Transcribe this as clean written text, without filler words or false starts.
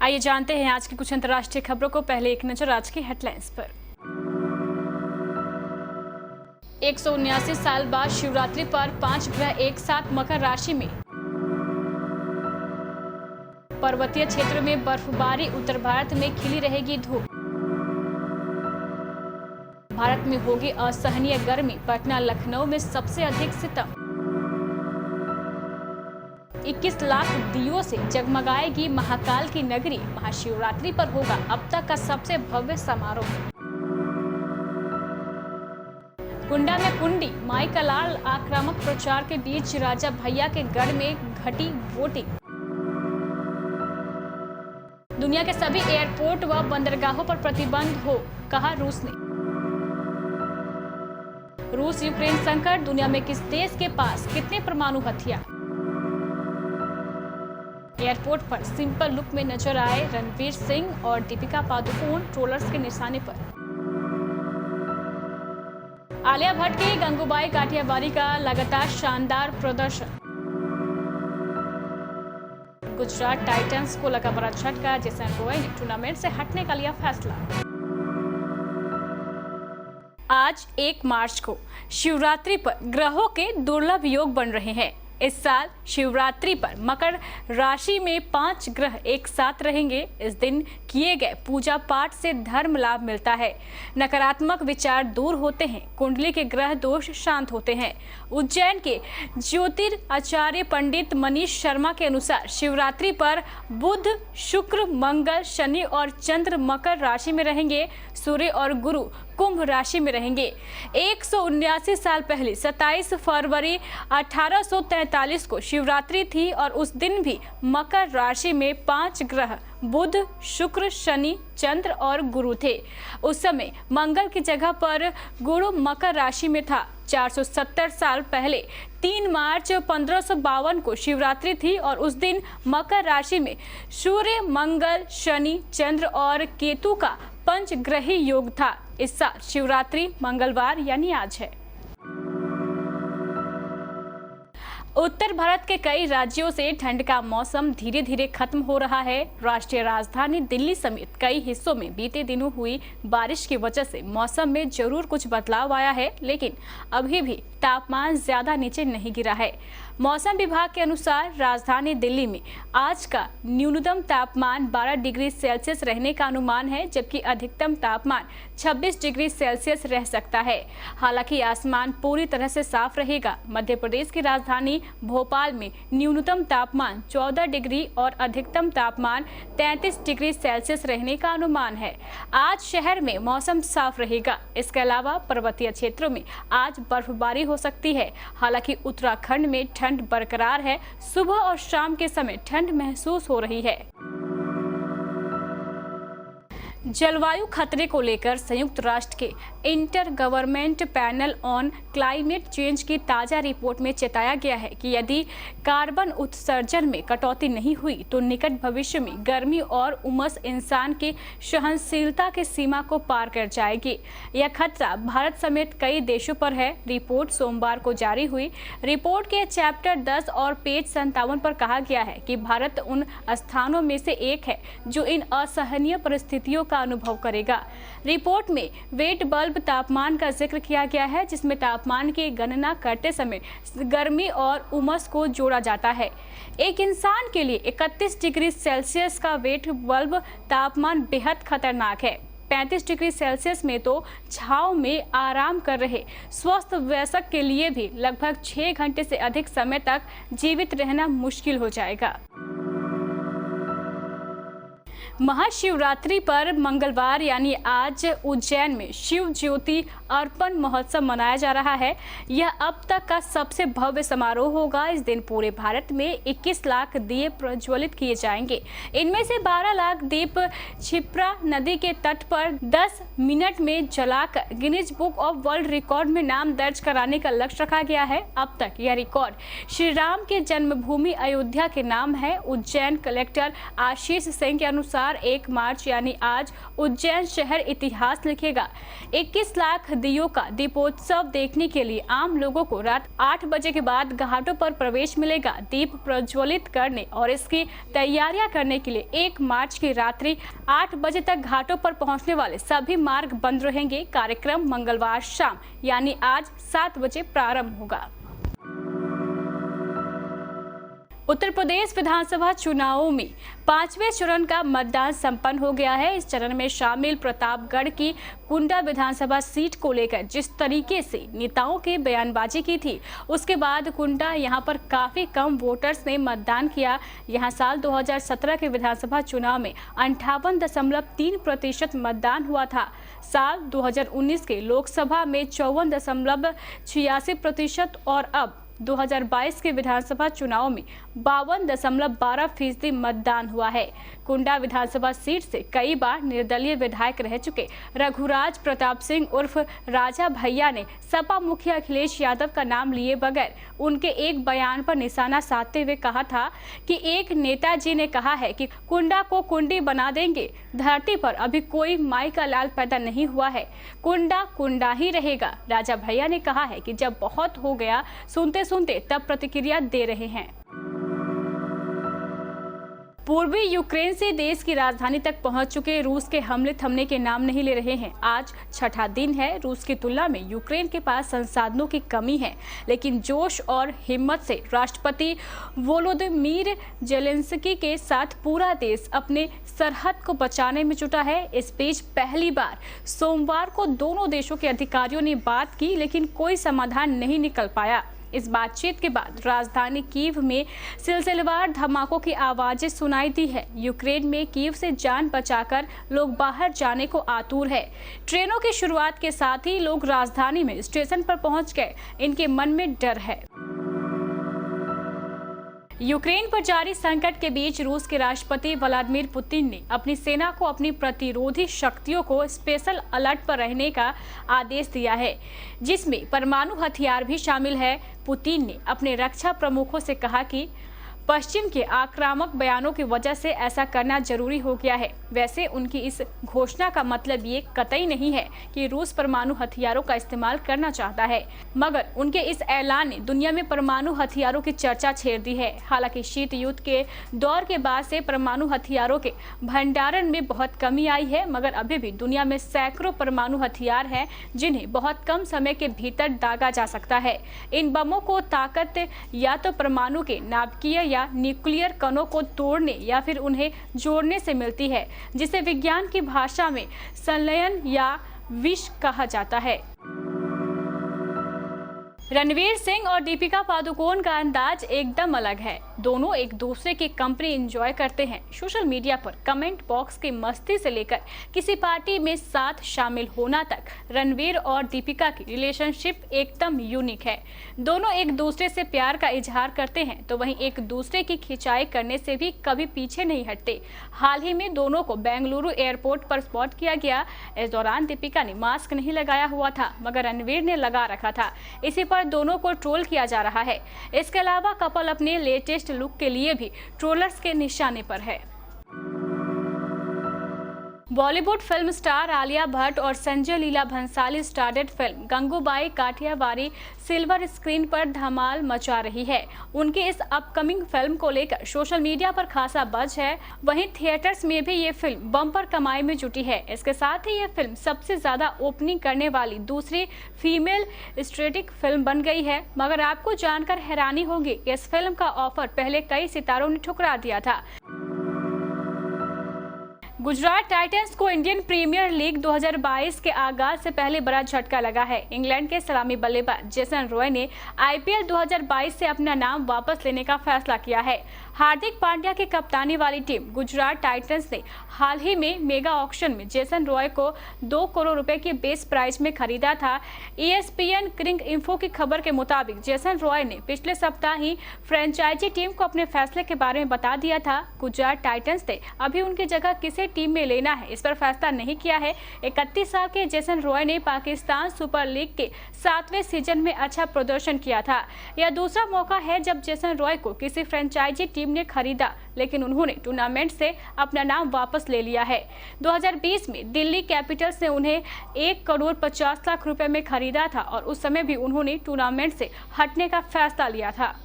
आइए जानते हैं आज की कुछ अंतर्राष्ट्रीय खबरों को। पहले एक नजर आज की हेडलाइंस पर। 179 साल बाद शिवरात्रि पर 5 ग्रह एक साथ मकर राशि में। पर्वतीय क्षेत्र में बर्फबारी, उत्तर भारत में खिली रहेगी धूप। भारत में होगी असहनीय गर्मी, पटना लखनऊ में सबसे अधिक सितम। 21 लाख दियों से जगमगाएगी महाकाल की नगरी। महाशिवरात्रि पर होगा अब तक का सबसे भव्य समारोह। कुंडा में कुंडी, माई का लाल आक्रामक प्रचार के बीच राजा भैया के गढ़ में घटी वोटिंग। दुनिया के सभी एयरपोर्ट व बंदरगाहों पर प्रतिबंध हो, कहा रूस ने। रूस यूक्रेन संकट, दुनिया में किस देश के पास कितने परमाणु हथियार। एयरपोर्ट पर सिंपल लुक में नजर आए रणवीर सिंह और दीपिका पादुकोण, ट्रोलर्स के निशाने पर। आलिया भट्ट की गंगूबाई काठियावाड़ी का लगातार शानदार प्रदर्शन। गुजरात टाइटंस को लगा बड़ा झटका, जेसन रॉय ने टूर्नामेंट से हटने का लिया फैसला। आज 1 मार्च को शिवरात्रि पर ग्रहों के दुर्लभ योग बन रहे हैं। इस साल शिवरात्रि पर मकर राशि में 5 ग्रह एक साथ रहेंगे। इस दिन किए गए पूजा पाठ से धर्म लाभ मिलता है, नकारात्मक विचार दूर होते हैं, कुंडली के ग्रह दोष शांत होते हैं। उज्जैन के ज्योतिराचार्य पंडित मनीष शर्मा के अनुसार शिवरात्रि पर बुध, शुक्र, मंगल, शनि और चंद्र मकर राशि में रहेंगे। सूर्य और गुरु कुंभ राशि में रहेंगे। 179 साल पहले 27 फरवरी 1843 को शिवरात्रि थी और उस दिन भी मकर राशि में 5 ग्रह बुध, शुक्र, शनि, चंद्र और गुरु थे। उस समय मंगल की जगह पर गुरु मकर राशि में था। 470 साल पहले 3 मार्च 1552 को शिवरात्रि थी और उस दिन मकर राशि में सूर्य, मंगल, शनि, चंद्र और केतु का पंचग्रही योग था। इस साल शिवरात्रि मंगलवार यानी आज है। उत्तर भारत के कई राज्यों से ठंड का मौसम धीरे धीरे खत्म हो रहा है। राष्ट्रीय राजधानी दिल्ली समेत कई हिस्सों में बीते दिनों हुई बारिश की वजह से मौसम में जरूर कुछ बदलाव आया है, लेकिन अभी भी तापमान ज्यादा नीचे नहीं गिरा है। मौसम विभाग के अनुसार राजधानी दिल्ली में आज का न्यूनतम तापमान 12 डिग्री सेल्सियस रहने का अनुमान है, जबकि अधिकतम तापमान 26 डिग्री सेल्सियस रह सकता है। हालांकि आसमान पूरी तरह से साफ रहेगा। मध्य प्रदेश की राजधानी भोपाल में न्यूनतम तापमान 14 डिग्री और अधिकतम तापमान 33 डिग्री सेल्सियस रहने का अनुमान है। आज शहर में मौसम साफ रहेगा। इसके अलावा पर्वतीय क्षेत्रों में आज बर्फबारी हो सकती है। हालांकि उत्तराखंड में ठंड बरकरार है। सुबह और शाम के समय ठंड महसूस हो रही है। जलवायु खतरे को लेकर संयुक्त राष्ट्र के inter government panel on climate change की ताज़ा रिपोर्ट में चेताया गया है कि यदि कार्बन उत्सर्जन में कटौती नहीं हुई तो निकट भविष्य में गर्मी और उमस इंसान के सहनशीलता की सीमा को पार कर जाएगी। यह खतरा भारत समेत कई देशों पर है। रिपोर्ट सोमवार को जारी हुई। रिपोर्ट के चैप्टर 10 और पेज 57 पर कहा गया है कि भारत उन स्थानों में से एक है जो इन असहनीय परिस्थितियों का अनुभव करेगा। रिपोर्ट में वेट बल्ब तापमान का जिक्र किया गया है, जिसमें तापमान की गणना करते समय गर्मी और उमस को जोड़ा जाता है। एक इंसान के लिए 31 डिग्री सेल्सियस का वेट बल्ब तापमान बेहद खतरनाक है। 35 डिग्री सेल्सियस में तो छांव में आराम कर रहे स्वस्थ वयस्क के लिए भी लगभग 6 घंटे से अधिक समय तक जीवित रहना मुश्किल हो जाएगा। महाशिवरात्रि पर मंगलवार यानी आज उज्जैन में शिव ज्योति अर्पण महोत्सव मनाया जा रहा है। यह अब तक का सबसे भव्य समारोह होगा। इस दिन पूरे भारत में 21 लाख दिए प्रज्वलित किए जाएंगे। इनमें से 12 लाख दीप क्षिप्रा नदी के तट पर 10 मिनट में जलाकर Guinness book of world record में नाम दर्ज कराने का लक्ष्य रखा गया है। अब तक यह रिकॉर्ड श्री राम के जन्मभूमि अयोध्या के नाम है। उज्जैन कलेक्टर आशीष सिंह के अनुसार अनुसार 1 मार्च यानी आज उज्जैन शहर इतिहास लिखेगा। 21 लाख दियों का दीपोत्सव देखने के लिए आम लोगों को रात 8 बजे के बाद घाटों पर प्रवेश मिलेगा। दीप प्रज्वलित करने और इसकी तैयारियां करने के लिए 1 मार्च की रात्रि 8 बजे तक घाटों पर पहुंचने वाले सभी मार्ग बंद रहेंगे। कार्यक्रम मंगलवार शाम यानी आज 7 बजे प्रारंभ होगा। उत्तर प्रदेश विधानसभा चुनावों में 5वें चरण का मतदान संपन्न हो गया है। इस चरण में शामिल प्रतापगढ़ की कुंडा विधानसभा सीट को लेकर जिस तरीके से नेताओं की बयानबाजी की थी, उसके बाद कुंडा यहां पर काफी कम वोटर्स ने मतदान किया। यहां साल 2017 के विधानसभा चुनाव में 58.3% मतदान हुआ था। साल 2019 के लोकसभा में 54.86% और अब 2022 के विधानसभा चुनाव में 52.12% मतदान हुआ है। कुंडा विधानसभा सीट से कई बार निर्दलीय विधायक रह चुके रघुराज प्रताप सिंह उर्फ राजा भैया ने सपा मुखिया अखिलेश यादव का नाम लिए बगैर उनके एक बयान पर निशाना साधते हुए कहा था कि एक नेताजी ने कहा है कि कुंडा को कुंडी बना देंगे। धरती पर अभी कोई माई का लाल पैदा नहीं हुआ है, कुंडा कुंडा ही रहेगा। राजा भैया ने कहा है कि जब बहुत हो गया सुनते सुनते तब प्रतिक्रिया दे रहे हैं। पूर्वी यूक्रेन से देश की राजधानी तक पहुंच चुके रूस के हमले थमने के नाम नहीं ले रहे हैं। आज छठा दिन है। रूस की तुलना में यूक्रेन के पास संसाधनों की कमी है, लेकिन जोश और हिम्मत से राष्ट्रपति वोलोदिमीर जेलेंस्की के साथ पूरा देश अपने सरहद को बचाने में जुटा है। इस बीच पहली बार सोमवार को दोनों देशों के अधिकारियों ने बात की, लेकिन कोई समाधान नहीं निकल पाया। इस बातचीत के बाद राजधानी कीव में सिलसिलेवार धमाकों की आवाजें सुनाई दी है। यूक्रेन में कीव से जान बचाकर लोग बाहर जाने को आतुर है। ट्रेनों की शुरुआत के साथ ही लोग राजधानी में स्टेशन पर पहुंच गए। इनके मन में डर है। यूक्रेन पर जारी संकट के बीच रूस के राष्ट्रपति व्लादिमीर पुतिन ने अपनी सेना को अपनी प्रतिरोधी शक्तियों को स्पेशल अलर्ट पर रहने का आदेश दिया है, जिसमें परमाणु हथियार भी शामिल है। पुतिन ने अपने रक्षा प्रमुखों से कहा कि पश्चिम के आक्रामक बयानों की वजह से ऐसा करना जरूरी हो गया है। वैसे उनकी इस घोषणा का मतलब ये कतई नहीं है कि रूस परमाणु हथियारों का इस्तेमाल करना चाहता है, मगर उनके इस ऐलान ने दुनिया में परमाणु हथियारों की चर्चा छेड़ दी है। हालांकि शीत युद्ध के दौर के बाद से परमाणु हथियारों के भंडारण में बहुत कमी आई है, मगर अभी भी दुनिया में सैकड़ों परमाणु हथियार हैं जिन्हें बहुत कम समय के भीतर दागा जा सकता है। इन बमों को ताकत या तो परमाणु के नाभिकीय या न्यूक्लियर कणों को तोड़ने या फिर उन्हें जोड़ने से मिलती है, जिसे विज्ञान की भाषा में संलयन या विष कहा जाता है। रणवीर सिंह और दीपिका पादुकोण का अंदाज एकदम अलग है। दोनों एक दूसरे की कंपनी एंजॉय करते हैं। सोशल मीडिया पर कमेंट बॉक्स की मस्ती से लेकर किसी पार्टी में साथ शामिल होना तक रणवीर और दीपिका की रिलेशनशिप एकदम यूनिक है। दोनों एक दूसरे से प्यार का इजहार करते हैं, तो वहीं एक दूसरे की खिंचाई करने से भी कभी पीछे नहीं हटते। हाल ही में दोनों को बेंगलुरु एयरपोर्ट पर स्पॉट किया गया। इस दौरान दीपिका ने मास्क नहीं लगाया हुआ था, मगर रणवीर ने लगा रखा था। इसी पर दोनों को ट्रोल किया जा रहा है। इसके अलावा कपल अपने लेटेस्ट लुक के लिए भी ट्रोलर्स के निशाने पर है। बॉलीवुड फिल्म स्टार आलिया भट्ट और Sanjay Leela Bhansali starred film Gangubai Kathiawadi silver screen पर धमाल मचा रही है। उनकी इस अपकमिंग फिल्म को लेकर सोशल मीडिया पर खासा बज़ है। वहीं थिएटर्स में भी ये फिल्म बम्पर कमाई में जुटी है। इसके साथ ही ये फिल्म सबसे ज्यादा ओपनिंग करने वाली दूसरी फीमेल स्ट्रेटिक फिल्म बन गई है। मगर आपको जानकर हैरानी होगी कि इस फिल्म का ऑफर पहले कई सितारों ने ठुकरा दिया था। गुजरात टाइटंस को इंडियन प्रीमियर लीग 2022 के आगाज से पहले बड़ा झटका लगा है। इंग्लैंड के सलामी बल्लेबाज जेसन रॉय ने आईपीएल 2022 से अपना नाम वापस लेने का फैसला किया है। हार्दिक पांड्या की कप्तानी वाली टीम गुजरात टाइटंस ने हाल ही में मेगा ऑक्शन में जेसन रॉय को 2 करोड़ रुपए के बेस प्राइस में खरीदा था। ESPN क्रिंग इन्फो की खबर के मुताबिक जेसन रॉय ने पिछले सप्ताह ही फ्रेंचाइजी टीम को अपने फैसले के बारे में बता दिया था। गुजरात टाइटंस ने अभी उनकी जगह किसे टीम में लेना है इस पर फैसला नहीं किया है। 31 साल के जेसन रॉय ने पाकिस्तान सुपर लीग के 7वें सीजन में अच्छा प्रदर्शन किया था। यह दूसरा मौका है जब जेसन रॉय को किसी फ्रेंचाइजी टीम टीम ने खरीदा, लेकिन उन्होंने टूर्नामेंट से अपना नाम वापस ले लिया है। 2020 में दिल्ली कैपिटल्स ने उन्हें 1 करोड़ 50 लाख रुपए में खरीदा था और उस समय भी उन्होंने टूर्नामेंट से हटने का फैसला लिया था।